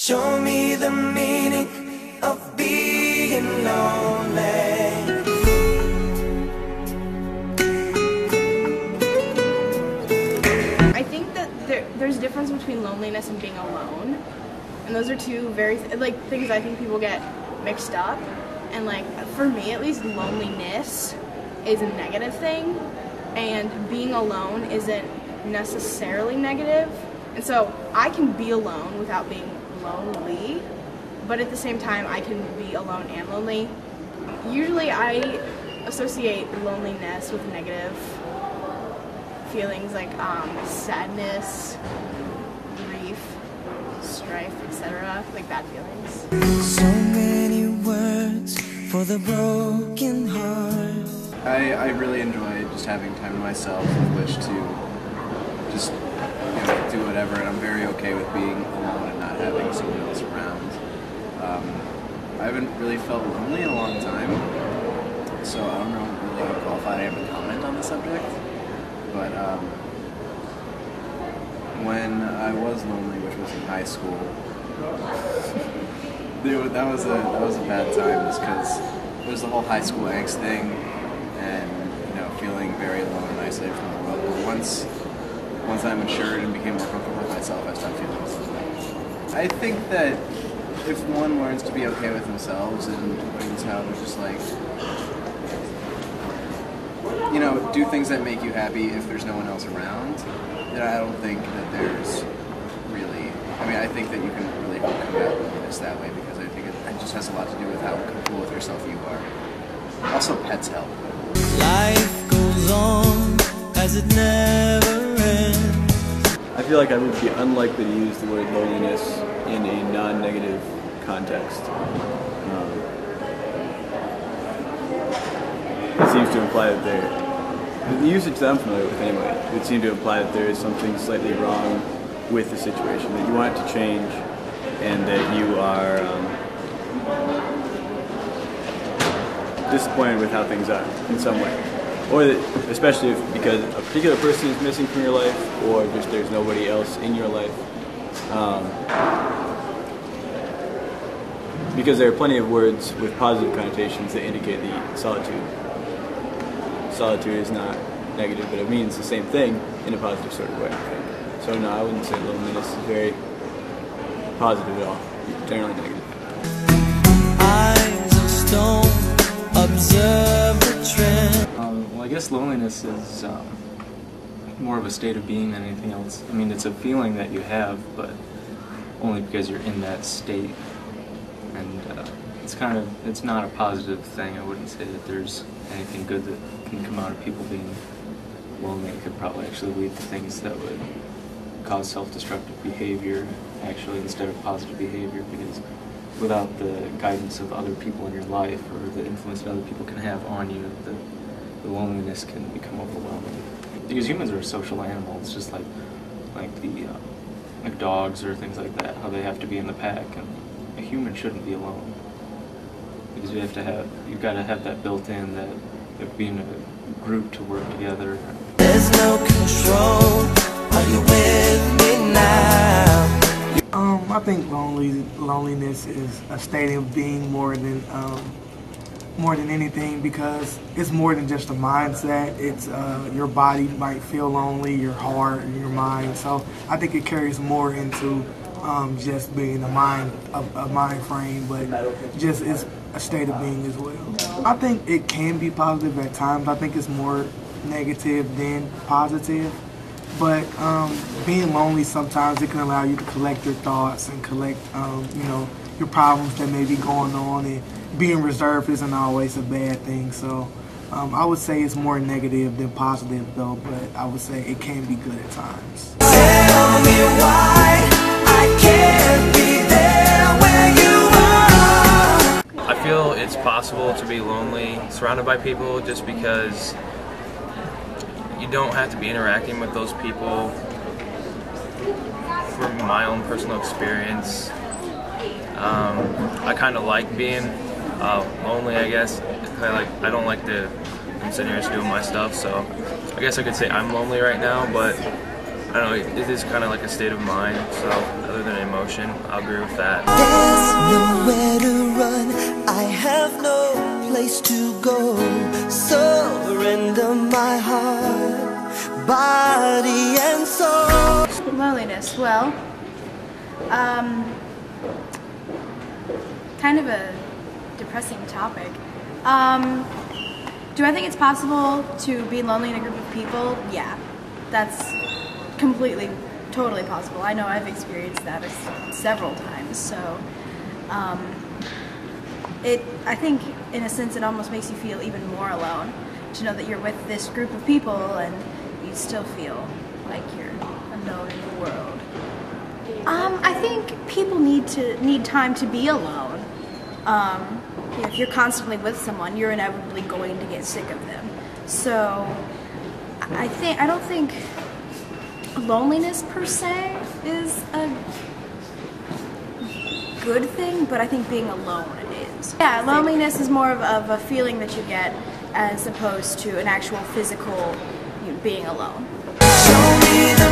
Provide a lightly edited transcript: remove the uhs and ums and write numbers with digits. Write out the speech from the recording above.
Show me the meaning of being lonely. I think that there's a difference between loneliness and being alone, and those are two very things I think people get mixed up. And for me at least, loneliness is a negative thing, and being alone isn't necessarily negative. And so I can be alone without being lonely, but at the same time I can be alone and lonely. Usually I associate loneliness with negative feelings like sadness, grief, strife, etc., like bad feelings. So many words for the broken heart. I really enjoy just having time to myself with which to just do whatever, and I'm very okay with being alone and not having someone else around. I haven't really felt lonely in a long time, so I don't know really how qualified I am to comment on the subject. But when I was lonely, which was in high school, that was a bad time, just because it was the whole high school angst thing, and feeling very alone and isolated from the world. But once I matured and became more comfortable with myself, I stopped feeling so. I think that if one learns to be okay with themselves and learns how to just do things that make you happy if there's no one else around, then I don't think that there's really, I think that you can really help combat loneliness that way, because I think it just has a lot to do with how comfortable with yourself you are. Also, pets help. Life goes on as it never ends. I feel like I would be unlikely to use the word loneliness in a non-negative context. It seems to imply that the usage that I'm familiar with anyway, would seem to imply that there is something slightly wrong with the situation, that you want it to change, and that you are disappointed with how things are in some way. Or that, especially because a particular person is missing from your life, or just there's nobody else in your life. Because there are plenty of words with positive connotations that indicate the solitude. Solitude is not negative, but it means the same thing in a positive sort of way. So no, I wouldn't say loneliness is very positive at all. It's generally negative. Eyes of stone, observe the trend. Well, I guess loneliness is more of a state of being than anything else. It's a feeling that you have, but only because you're in that state. And it's not a positive thing. I wouldn't say that there's anything good that can come out of people being lonely. It could probably actually lead to things that would cause self-destructive behavior, actually, instead of positive behavior, because without the guidance of other people in your life, or the influence that other people can have on you, the loneliness can become overwhelming. Because humans are social animals, just like dogs or things like that, how they have to be in the pack, and a human shouldn't be alone. Because you've got to have that built in, that of being a group to work together. There's no control. Are you with me now? I think loneliness is a state of being more than anything, because it's more than just a mindset. It's your body might feel lonely, your heart, and your mind. So I think it carries more into just being a mind frame, but just is a state of being as well. I think it can be positive at times. I think it's more negative than positive. But being lonely, sometimes it can allow you to collect your thoughts and collect, your problems that may be going on. And being reserved isn't always a bad thing. So I would say it's more negative than positive, though. But I would say it can be good at times. Tell me why I can't be there where you are. I feel it's possible to be lonely, surrounded by people, just because you don't have to be interacting with those people. From my own personal experience, I kind of like being lonely, I guess. I don't like I'm sitting here just doing my stuff, so I guess I could say I'm lonely right now, but I don't know, it is kind of like a state of mind, so other than emotion, I'll agree with that. There's nowhere to run, I have no place to go. Surrender my heart, body and soul. Loneliness, well, kind of a depressing topic. Do I think it's possible to be lonely in a group of people? Yeah, that's completely, totally possible. I know I've experienced that several times, so I think in a sense it almost makes you feel even more alone to know that you're with this group of people and you still feel like you're alone in the world. I think people need time to be alone. You know, if you're constantly with someone, you're inevitably going to get sick of them. So I don't think loneliness per se is a good thing, but I think being alone is. Yeah, loneliness is more of a feeling that you get as opposed to an actual physical being alone. Show me the